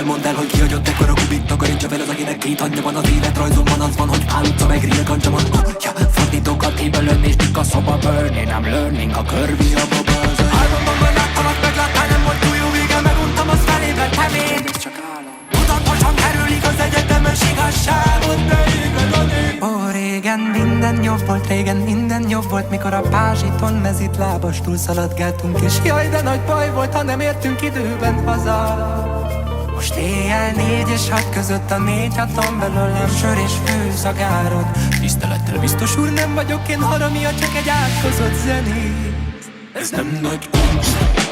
mondd el, hogy ki hagyott ekkora kubik. Takarítsa fel az, akinek két anyja van. Az életrajzomban az van, hogy pál utca meg real ganja van. Fordítókat ébelön és dik a szoba burning. I'm learning, a curvy a bubbles. Álmomban láttalak, megláttál, nem volt túl jó vége. Meguntam, az felével temény. Ez csak álom. Tudatosan kerülik az egyetemes igazságot, de igazán. Ó, régen minden jobb volt, régen minden jobb volt. Mikor a Pázsiton mezitlábas túlszaladgáltunk. És jaj, de nagy baj volt, ha nem értünk időben haza. Most éjjel 4 és 6 között a 4 haton belőlem sör és főszagárod. Tisztelettel biztos úr, nem vagyok én haramia, csak egy átkozott zenész. Ez nem nagy kunst.